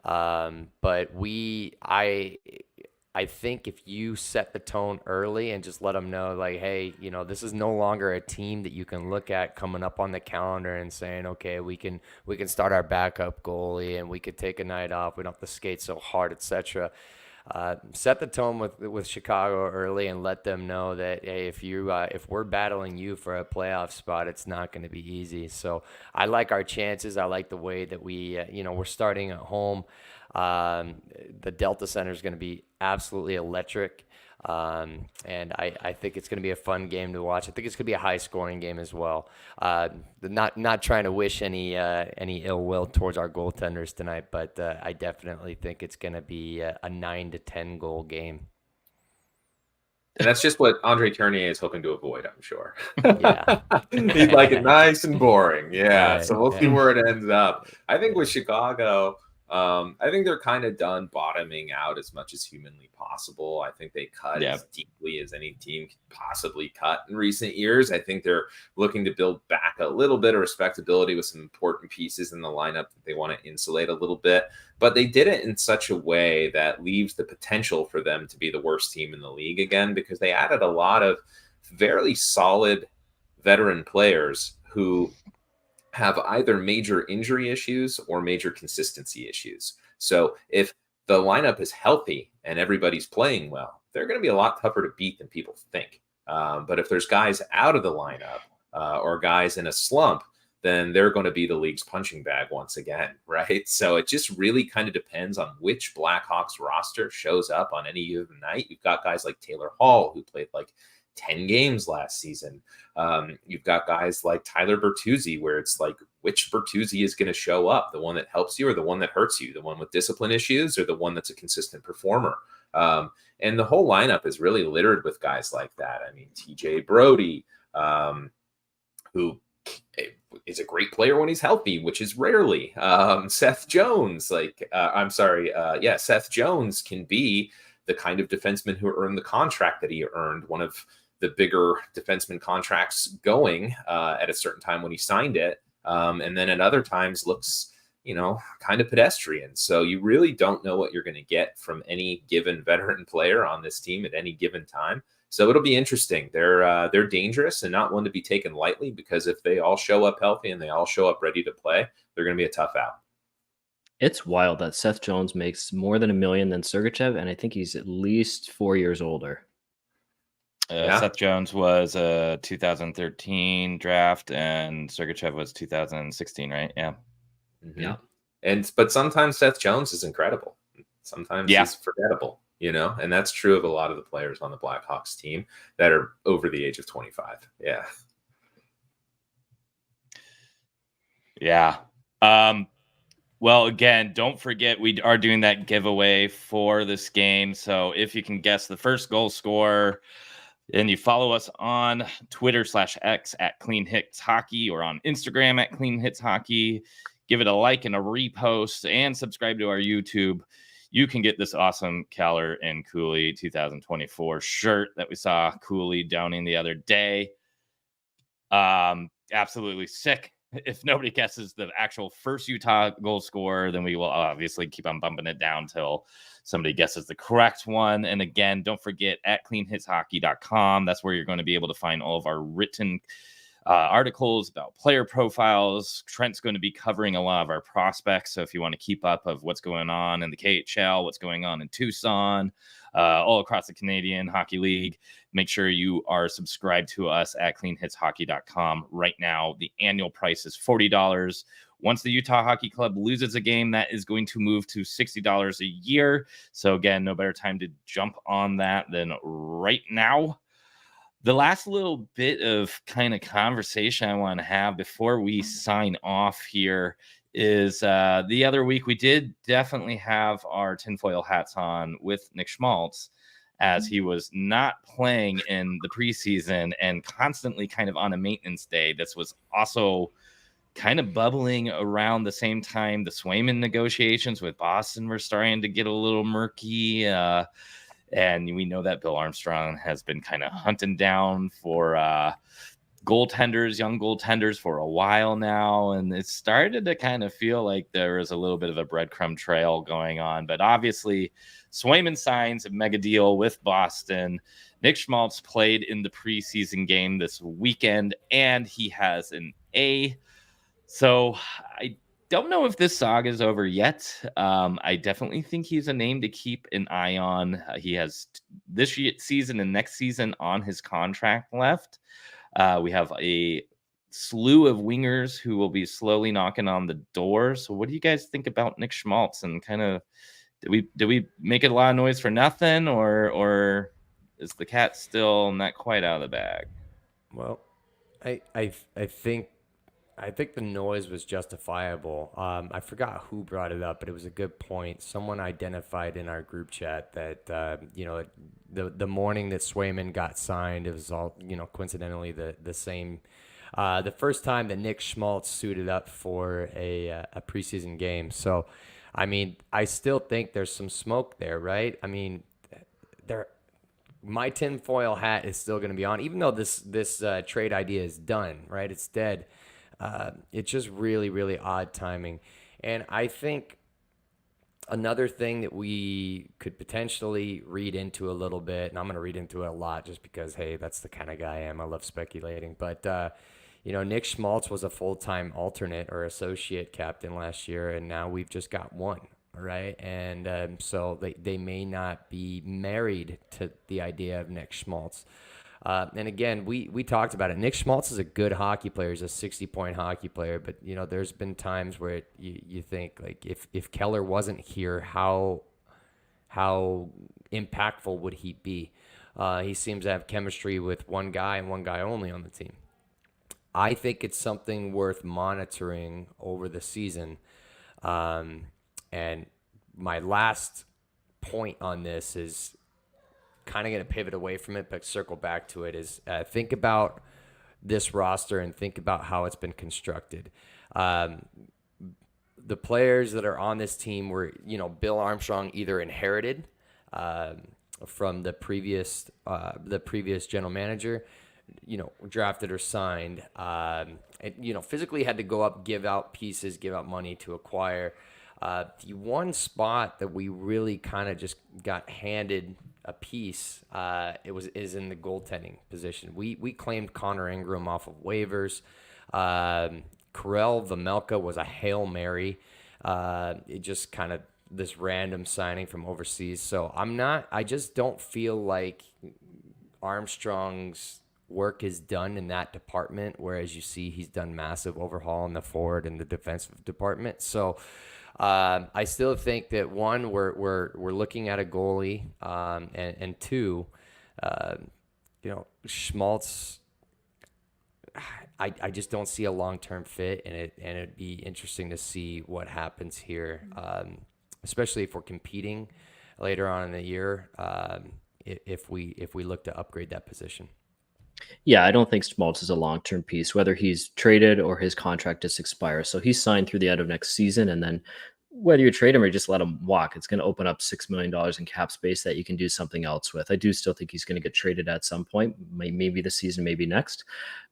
But I think if you set the tone early and just let them know, like, hey, this is no longer a team that you can look at coming up on the calendar and saying, okay, we can start our backup goalie and we could take a night off. We don't have to skate so hard, etc. Set the tone with Chicago early and let them know that, hey, if we're battling you for a playoff spot, it's not going to be easy. So I like our chances. I like the way that we're starting at home. The Delta Center is going to be absolutely electric. And I think it's going to be a fun game to watch. I think it's going to be a high scoring game as well. Not trying to wish any ill will towards our goaltenders tonight, but I definitely think it's going to be a 9 to 10 goal game. And that's just what Andre Tournier is hoping to avoid, I'm sure. Yeah. He'd like it nice and boring. Yeah. Right. So we'll see where it ends up. I think with Chicago, I think they're kind of done bottoming out as much as humanly possible. I think they cut as deeply as any team could possibly cut in recent years. I think they're looking to build back a little bit of respectability with some important pieces in the lineup that they want to insulate a little bit. But they did it in such a way that leaves the potential for them to be the worst team in the league again, because they added a lot of fairly solid veteran players who have either major injury issues or major consistency issues. So if the lineup is healthy and everybody's playing well, they're going to be a lot tougher to beat than people think. But if there's guys out of the lineup or guys in a slump, then they're going to be the league's punching bag once again, right? So it just really kind of depends on which Blackhawks roster shows up on any given night. You've got guys like Taylor Hall, who played like 10 games last season. You've got guys like Tyler Bertuzzi, where it's like, which Bertuzzi is going to show up? The one that helps you or the one that hurts you? The one with discipline issues or the one that's a consistent performer? And the whole lineup is really littered with guys like that. I mean, TJ Brody, who is a great player when he's healthy, which is rarely. Seth Jones, Seth Jones can be the kind of defenseman who earned the contract that he earned, one of the bigger defenseman contracts going at a certain time when he signed it. And then at other times looks, kind of pedestrian. So you really don't know what you're going to get from any given veteran player on this team at any given time. So it'll be interesting. They're dangerous and not one to be taken lightly, because if they all show up healthy and they all show up ready to play, they're going to be a tough out. It's wild that Seth Jones makes more than $1 million than Sergachev, and I think he's at least 4 years older. Seth Jones was a 2013 draft, and Sergachev was 2016, right? Yeah. Mm-hmm. Yeah. But sometimes Seth Jones is incredible. Sometimes he's forgettable, and that's true of a lot of the players on the Blackhawks team that are over the age of 25. Yeah. Yeah. Well, again, don't forget we are doing that giveaway for this game. So if you can guess the first goal scorer, and you follow us on Twitter/X at Clean Hits Hockey or on Instagram at Clean Hits Hockey, give it a like and a repost and subscribe to our YouTube. You can get this awesome Keller and Cooley 2024 shirt that we saw Cooley downing the other day. Absolutely sick. If nobody guesses the actual first Utah goal scorer, then we will obviously keep on bumping it down till somebody guesses the correct one. And again, don't forget at cleanhitshockey.com. That's where you're going to be able to find all of our written articles about player profiles. Trent's going to be covering a lot of our prospects. So if you want to keep up of what's going on in the KHL, what's going on in Tucson, all across the Canadian Hockey League, make sure you are subscribed to us at cleanhitshockey.com. Right now, the annual price is $40. Once the Utah Hockey Club loses a game, that is going to move to $60 a year. So again, no better time to jump on that than right now. The last little bit of kind of conversation I want to have before we sign off here is the other week we did definitely have our tinfoil hats on with Nick Schmaltz, as he was not playing in the preseason and constantly kind of on a maintenance day. This was also kind of bubbling around the same time the Swayman negotiations with Boston were starting to get a little murky. And we know that Bill Armstrong has been kind of hunting down for goaltenders, young goaltenders for a while now. And it started to kind of feel like there was a little bit of a breadcrumb trail going on. But obviously, Swayman signs a mega deal with Boston. Nick Schmaltz played in the preseason game this weekend, and he has an A. So I don't know if this saga is over yet. I definitely think he's a name to keep an eye on. He has this season and next season on his contract left. We have a slew of wingers who will be slowly knocking on the door. So what do you guys think about Nick Schmaltz, and kind of did we make it a lot of noise for nothing, or is the cat still not quite out of the bag? Well, I think the noise was justifiable. I forgot who brought it up, but it was a good point. Someone identified in our group chat that the morning that Swayman got signed, it was all coincidentally the same. The first time that Nick Schmaltz suited up for a preseason game. So, I mean, I still think there's some smoke there, right? I mean, my tinfoil hat is still going to be on, even though this trade idea is done, right? It's dead. It's just really, really odd timing. And I think another thing that we could potentially read into a little bit, and I'm going to read into it a lot just because, hey, that's the kind of guy I am. I love speculating. But, Nick Schmaltz was a full-time alternate or associate captain last year, and now we've just got one, right? And so they may not be married to the idea of Nick Schmaltz. And again, we talked about it. Nick Schmaltz is a good hockey player. He's a 60-point hockey player. But, there's been times where you think, like, if Keller wasn't here, how impactful would he be? He seems to have chemistry with one guy and one guy only on the team. I think it's something worth monitoring over the season. And my last point on this is kind of going to pivot away from it, but circle back to it, is think about this roster and think about how it's been constructed. The players that are on this team were, Bill Armstrong either inherited from the previous general manager, drafted or signed, and, physically had to go up, give out pieces, give out money to acquire. The one spot that we really kind of just got handed a piece is in the goaltending position. We claimed Connor Ingram off of waivers. Karel Vejmelka was a Hail Mary. It just kind of this random signing from overseas. So I just don't feel like Armstrong's work is done in that department, whereas you see he's done massive overhaul in the forward and the defensive department. So I still think that one, we're looking at a goalie, and two, Schmaltz. I just don't see a long-term fit, and it'd be interesting to see what happens here, especially if we're competing later on in the year, if we look to upgrade that position. Yeah, I don't think Schmaltz is a long-term piece, whether he's traded or his contract just expires. So he's signed through the end of next season, and then whether you trade him or just let him walk, it's going to open up $6 million in cap space that you can do something else with. I do still think he's going to get traded at some point, maybe this season, maybe next.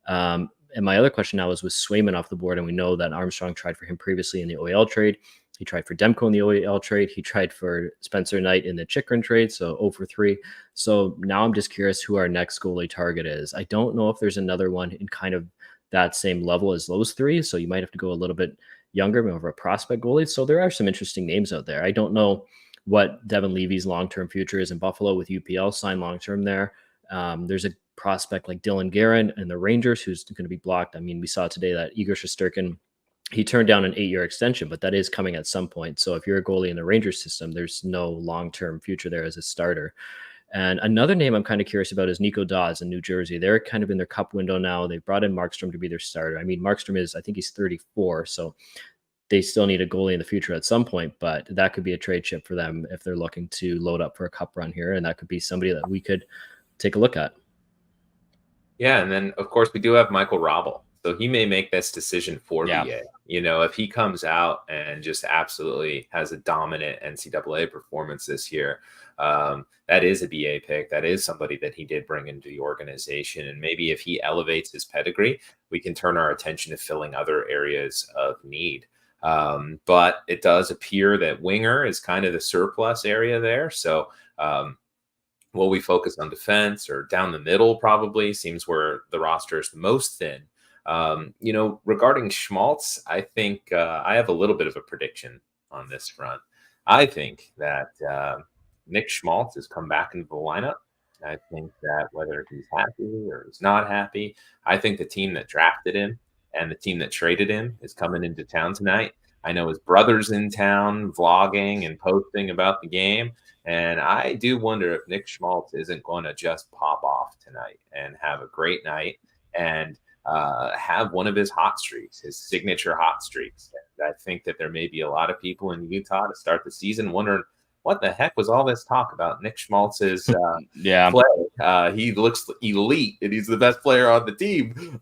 And my other question now is with Swayman off the board, and we know that Armstrong tried for him previously in the OEL trade. He tried for Demko in the OEL trade. He tried for Spencer Knight in the Chychrun trade, so 0 for 3. So now I'm just curious who our next goalie target is. I don't know if there's another one in kind of that same level as those three, so you might have to go a little bit younger, more of a prospect goalie. So there are some interesting names out there. I don't know what Devin Levy's long-term future is in Buffalo with UPL signed long-term there. There's a prospect like Dylan Guerin and the Rangers who's going to be blocked. I mean, we saw today that Igor Shesterkin, he turned down an 8-year extension, but that is coming at some point. So if you're a goalie in the Rangers system, there's no long-term future there as a starter. And another name I'm kind of curious about is Nico Dawes in New Jersey. They're kind of in their cup window now. They've brought in Markstrom to be their starter. I mean, Markstrom I think he's 34, so they still need a goalie in the future at some point, but that could be a trade chip for them if they're looking to load up for a cup run here. And that could be somebody that we could take a look at. Yeah. And then of course we do have Michael Robel. So he may make this decision for BA. You know, if he comes out and just absolutely has a dominant NCAA performance this year, that is a BA pick. That is somebody that he did bring into the organization. And maybe if he elevates his pedigree, we can turn our attention to filling other areas of need. But it does appear that winger is kind of the surplus area there. So will we focus on defense or down the middle? Probably seems where the roster is the most thin. You know, regarding Schmaltz, I think I have a little bit of a prediction on this front. I think that Nick Schmaltz has come back into the lineup. I think that whether he's happy or he's not happy, I think the team that drafted him and the team that traded him is coming into town tonight. I know his brother's in town vlogging and posting about the game. And I do wonder if Nick Schmaltz isn't going to just pop off tonight and have a great night and have one of his hot streaks, his signature hot streaks. And I think that there may be a lot of people in Utah to start the season wondering, what the heck was all this talk about Nick Schmaltz's play? He looks elite, and he's the best player on the team.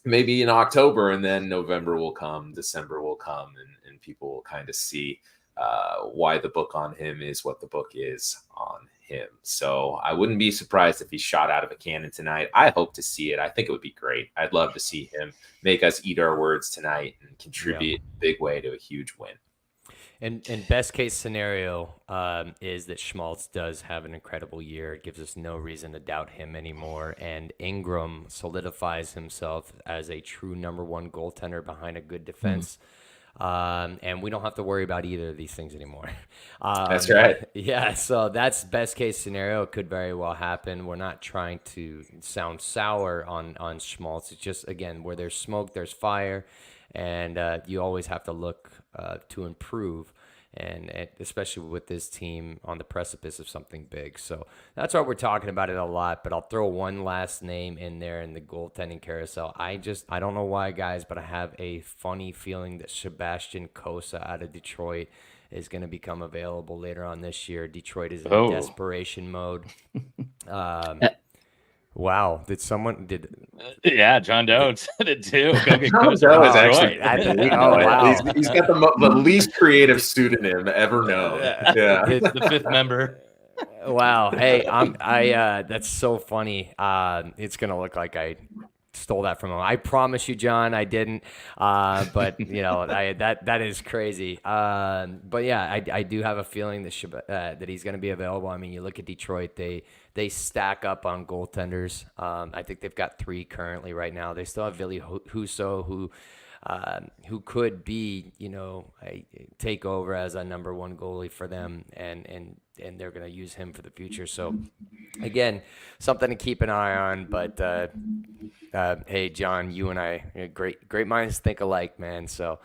Maybe in October, and then November will come, December will come, and people will kind of see why the book on him is what the book is on him. So I wouldn't be surprised if he shot out of a cannon tonight. I hope to see it. I think it would be great. I'd love to see him make us eat our words tonight and contribute in a big way to a huge win. And best case scenario is that Schmaltz does have an incredible year. It gives us no reason to doubt him anymore. And Ingram solidifies himself as a true number one goaltender behind a good defense. And we don't have to worry about either of these things anymore. That's right. Yeah, so that's best case scenario. It could very well happen. We're not trying to sound sour on Schmaltz. It's just, again, where there's smoke, there's fire. And you always have to look to improve, and especially with this team on the precipice of something big. So that's why we're talking about it a lot. But I'll throw one last name in there in the goaltending carousel. I don't know why, guys, but I have a funny feeling that Sebastian Cossa out of Detroit is going to become available later on this year. Detroit is in desperation mode. Wow. Yeah, John Doe said it too. John Doe is actually he's got the least creative pseudonym ever known. Yeah. The fifth member. Wow. Hey, that's so funny. It's going to look like I stole that from him. I promise you, John, I didn't. But you know, that is crazy. But yeah, I do have a feeling that he's going to be available. I mean, you look at Detroit, they stack up on goaltenders. I think they've got 3 currently right now. They still have Ville Husso, who could be, you know, take over as a number one goalie for them, and they're going to use him for the future. So again, something to keep an eye on. But hey, John, you and I, great minds think alike, man. So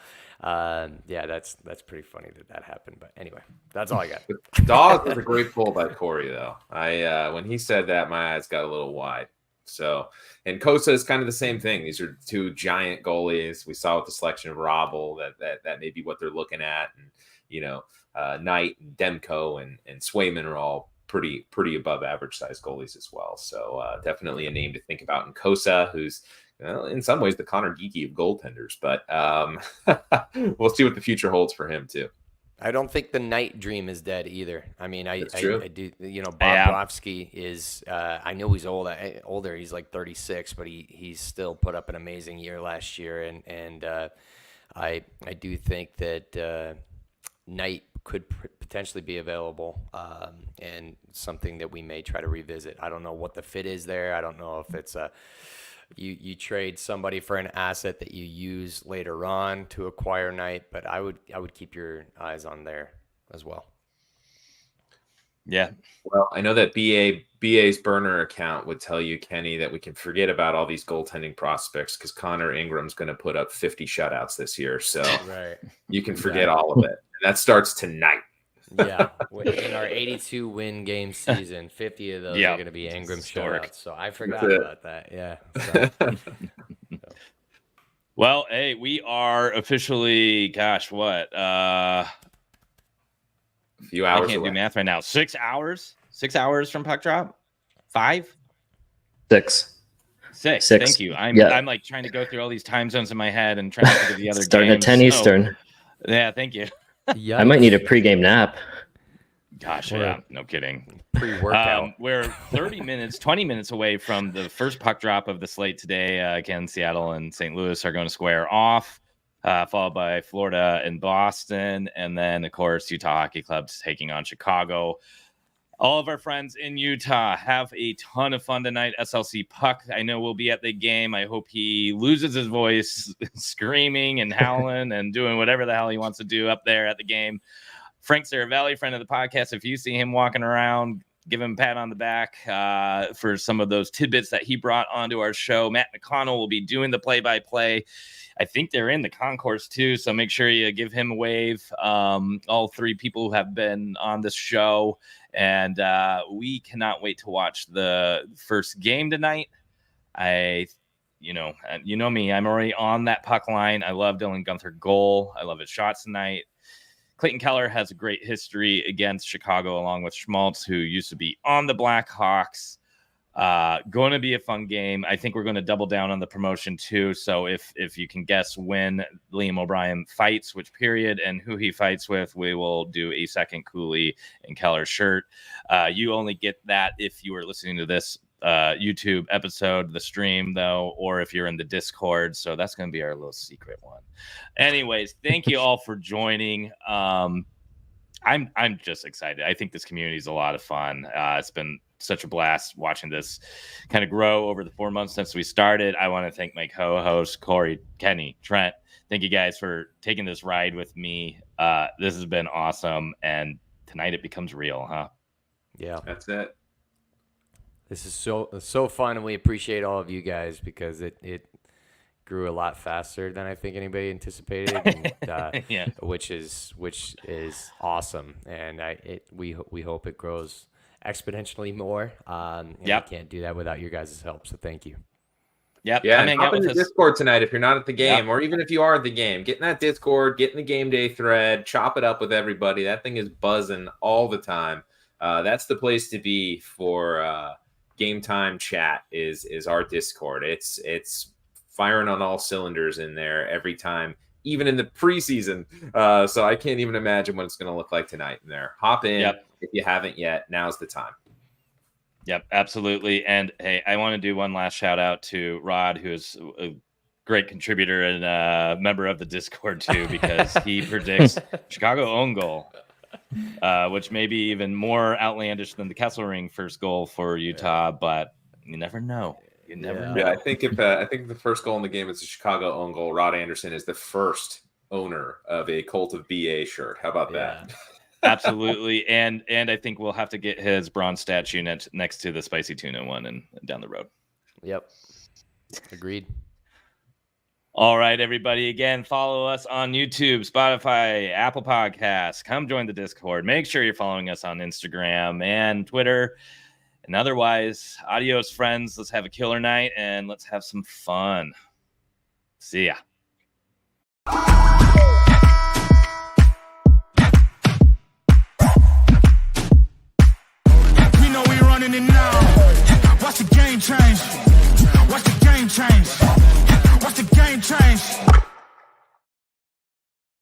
yeah, that's pretty funny that happened. But anyway, that's all I got. Dawes was a great pull by Corey, though. When he said that, my eyes got a little wide. So, and Kosa is kind of the same thing. These are two giant goalies. We saw with the selection of Robble that may be what they're looking at. And, Knight and Demko and Swayman are all pretty above average size goalies as well. So definitely a name to think about in Kosa, who's in some ways the Connor Geeky of goaltenders. But we'll see what the future holds for him too. I don't think the Knight dream is dead either. I mean, I do. Bob Brovsky is. I know he's older. He's like 36, but he's still put up an amazing year last year, and I do think that Knight could potentially be available, and something that we may try to revisit. I don't know what the fit is there. I don't know if it's you trade somebody for an asset that you use later on to acquire Knight, but I would keep your eyes on there as well. Yeah. Well, I know that BA's burner account would tell you, Kenny, that we can forget about all these goaltending prospects because Connor Ingram's going to put up 50 shutouts this year. So you can forget all of it. And that starts tonight. Yeah. In our 82 win game season, 50 of those are going to be Ingram shutouts. So I forgot about that. Yeah. So. Well, hey, we are officially, a few hours. I can't away. do math right now. 6 hours? 6 hours from puck drop? 5? 6. 6. Thank you. I'm like trying to go through all these time zones in my head and trying to think of the other Starting games. at 10 Eastern. Yeah, thank you. I might need a pregame nap. Gosh, yeah, no kidding. Pre-workout. We're 20 minutes away from the first puck drop of the slate today. Again, Seattle and St. Louis are going to square off, followed by Florida and Boston. And then, of course, Utah Hockey Club's taking on Chicago. All of our friends in Utah have a ton of fun tonight. SLC Puck, I know, will be at the game. I hope he loses his voice screaming and howling and doing whatever the hell he wants to do up there at the game. Frank Saravelli, friend of the podcast, if you see him walking around, give him a pat on the back for some of those tidbits that he brought onto our show. Matt McConnell will be doing the play-by-play. I think they're in the concourse too, so make sure you give him a wave. All three people who have been on this show, and we cannot wait to watch the first game tonight. You know me, I'm already on that puck line. I love Dylan Gunther goal. I love his shots tonight. Clayton Keller has a great history against Chicago, along with Schmaltz, who used to be on the Blackhawks. Going to be a fun game. I think we're going to double down on the promotion too. So if you can guess when Liam O'Brien fights, which period, and who he fights with, we will do a second Cooley and Keller shirt. You only get that if you are listening to this YouTube episode, the stream though, or if you're in the Discord. So that's going to be our little secret one. Anyways, thank you all for joining. I'm just excited. I think this community is a lot of fun. It's been such a blast watching this kind of grow over the 4 months since we started. I want to thank my co-hosts, Corey, Kenny, Trent. Thank you guys for taking this ride with me. This has been awesome. And tonight it becomes real, huh? Yeah, that's it. This is so fun, and we appreciate all of you guys because it grew a lot faster than I think anybody anticipated, and, yeah. which is awesome. And we hope it grows exponentially more. And we can't do that without your guys' help. So thank you. Yep. Yeah. Hop in the Discord tonight if you're not at the game, or even if you are at the game, get in that Discord, get in the game day thread, chop it up with everybody. That thing is buzzing all the time. That's the place to be for game time chat is our Discord. It's firing on all cylinders in there every time, even in the preseason. So I can't even imagine what it's going to look like tonight in there. Hop in. Yep. If you haven't yet, now's the time. Yep, absolutely. And hey, I want to do one last shout out to Rod, who is a great contributor and a member of the Discord too, because he predicts Chicago own goal, which may be even more outlandish than the Kesselring first goal for Utah, but you never know. You never know. Yeah, I think if the first goal in the game is a Chicago own goal, Rod Anderson is the first owner of a Cult of BA shirt. How about that? Absolutely. And I think we'll have to get his bronze statue next to the spicy tuna one and down the road. Yep. Agreed. All right, everybody. Again, follow us on YouTube, Spotify, Apple Podcasts. Come join the Discord. Make sure you're following us on Instagram and Twitter. And otherwise, adios, friends. Let's have a killer night and let's have some fun. See ya. We know we running it now. Watch the game change. Watch the game change.